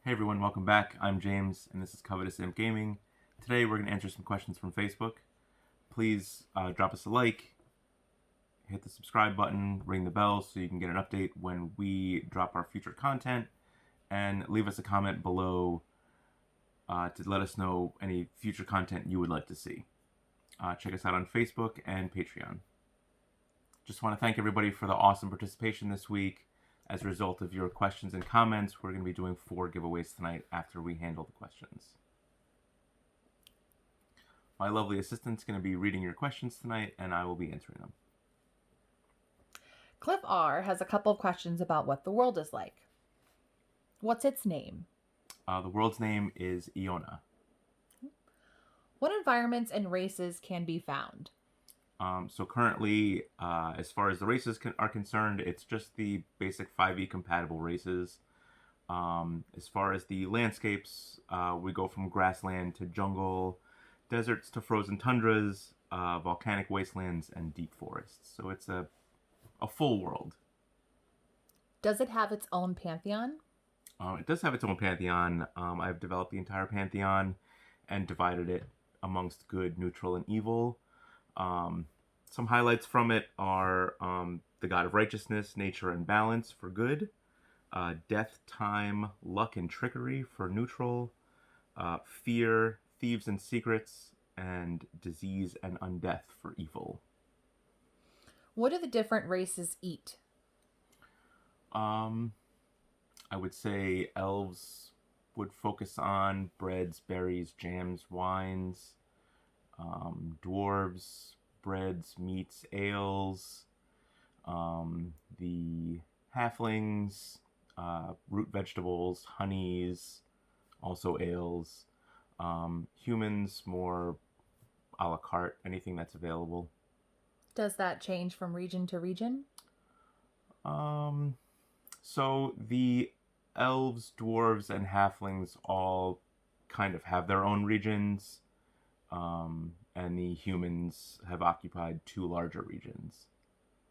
Hey everyone, welcome back. I'm James, and this is Covetous Imp Gaming. Today we're going to answer some questions from Facebook. Please drop us a like, hit the subscribe button, ring the bell so you can get an update when we drop our future content, and leave us a comment below to let us know any future content you would like to see. Check us out on Facebook and Patreon. Just want to thank everybody for the awesome participation this week. As a result of your questions and comments, we're going to be doing 4 giveaways tonight after we handle the questions. My lovely assistant's going to be reading your questions tonight, and I will be answering them. Cliff R has a couple of questions about what the world is like. What's its name? The world's name is Eonia. What environments and races can be found? So currently, as far as the races are concerned, it's just the basic 5e compatible races. As far as the landscapes, we go from grassland to jungle, deserts to frozen tundras, volcanic wastelands, and deep forests. So it's a full world. Does it have its own pantheon? It does have its own pantheon. I've developed the entire pantheon and divided it amongst good, neutral, and evil. Some highlights from it are the god of righteousness, nature, and balance for good, death, time, luck, and trickery for neutral, fear, thieves and secrets, and disease and undeath for evil. What do the different races eat? I would say elves would focus on breads, berries, jams, wines. Dwarves, breads, meats, ales. The halflings, root vegetables, honeys, also ales. Humans, more a la carte, anything that's available. Does that change from region to region? So the elves, dwarves, and halflings all kind of have their own regions. And the humans have occupied 2 larger regions.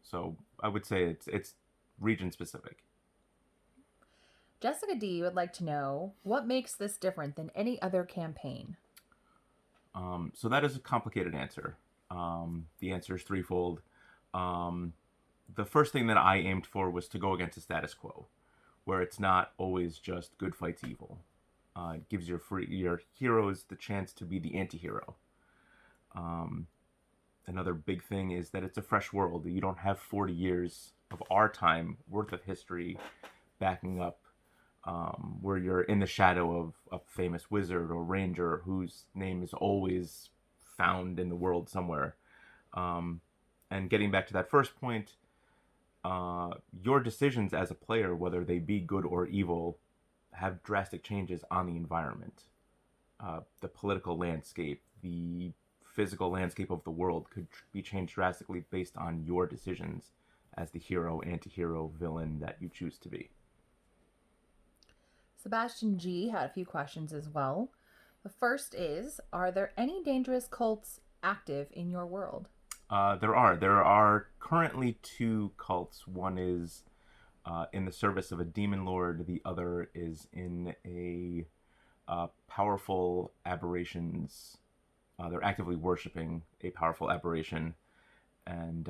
So I would say it's region specific. Jessica D would like to know what makes this different than any other campaign. So that is a complicated answer. The answer is threefold. The first thing that I aimed for was to go against the status quo, where it's not always just good fights evil. It gives your heroes the chance to be the anti-hero. Another big thing is that it's a fresh world. You don't have 40 years of our time worth of history backing up where you're in the shadow of a famous wizard or ranger whose name is always found in the world somewhere. And getting back to that first point, your decisions as a player, whether they be good or evil, have drastic changes on the environment. The political landscape, the physical landscape of the world could be changed drastically based on your decisions as the hero, anti-hero, villain that you choose to be. Sebastian G had a few questions as well. The first is, are there any dangerous cults active in your world? There are currently 2 cults. One is in the service of a demon lord. The other is in a powerful aberrations. They're actively worshiping a powerful aberration, and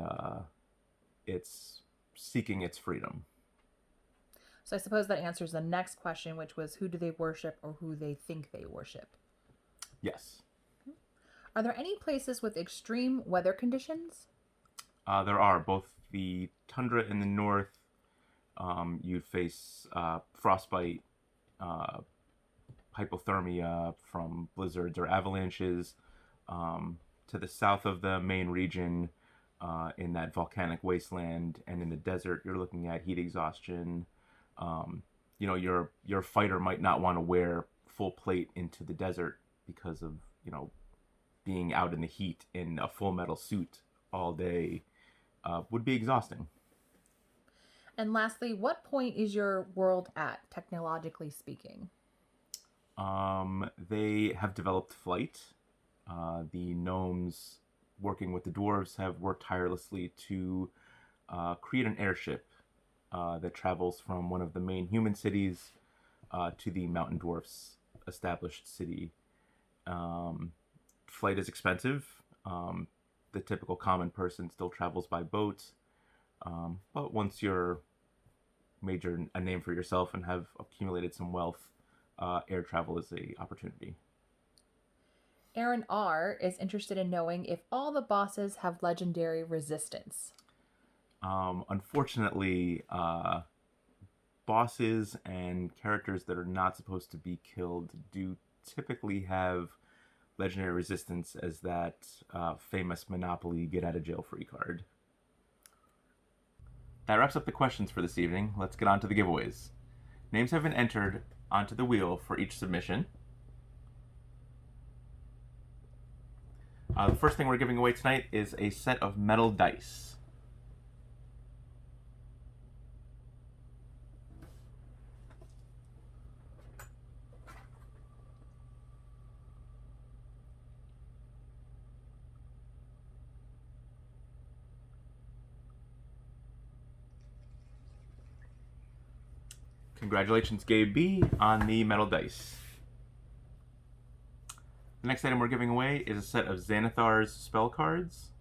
it's seeking its freedom. So I suppose that answers the next question, which was who do they worship or who they think they worship? Yes. Are there any places with extreme weather conditions? There are both the tundra in the north. You face frostbite, hypothermia from blizzards or avalanches. To the south of the main region, in that volcanic wasteland, and in the desert, you're looking at heat exhaustion. Your fighter might not want to wear full plate into the desert because of being out in the heat in a full metal suit all day would be exhausting. And lastly, what point is your world at, technologically speaking? They have developed flight. The gnomes, working with the dwarves, have worked tirelessly to create an airship that travels from one of the main human cities to the mountain dwarfs' established city. Flight is expensive. The typical common person still travels by boat, but once you're made a name for yourself and have accumulated some wealth, air travel is a opportunity. Aaron R. is interested in knowing if all the bosses have legendary resistance. Unfortunately, bosses and characters that are not supposed to be killed do typically have legendary resistance as that famous Monopoly get out of jail free card. That wraps up the questions for this evening. Let's get on to the giveaways. Names have been entered onto the wheel for each submission. The first thing we're giving away tonight is a set of metal dice. Congratulations, Gabe B, on the metal dice. The next item we're giving away is a set of Xanathar's spell cards.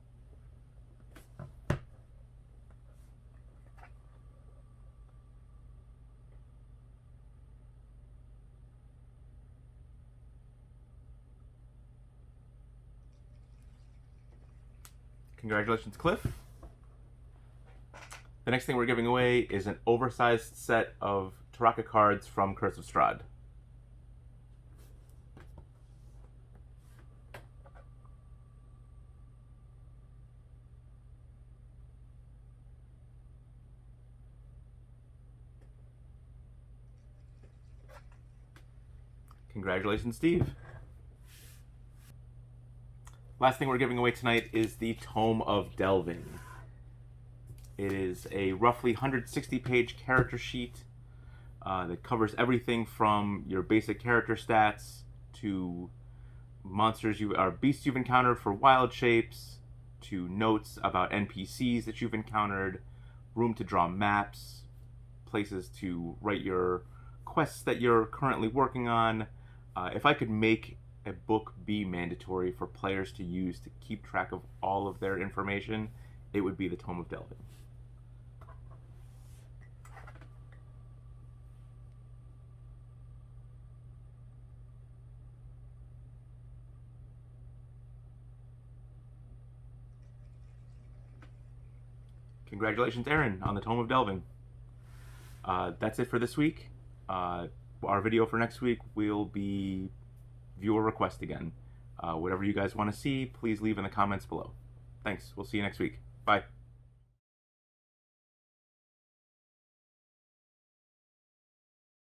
Congratulations, Cliff. The next thing we're giving away is an oversized set of Taraka cards from Curse of Strahd. Congratulations, Steve. Last thing we're giving away tonight is the Tome of Delving. It is a roughly 160-page character sheet that covers everything from your basic character stats to beasts you've encountered for wild shapes, to notes about NPCs that you've encountered, room to draw maps, places to write your quests that you're currently working on. If I could make a book be mandatory for players to use to keep track of all of their information, it would be the Tome of Delving. Congratulations, Aaron, on the Tome of Delving. That's it for this week. Our video for next week will be viewer request again. Whatever you guys want to see, please leave in the comments below. Thanks. We'll see you next week. Bye.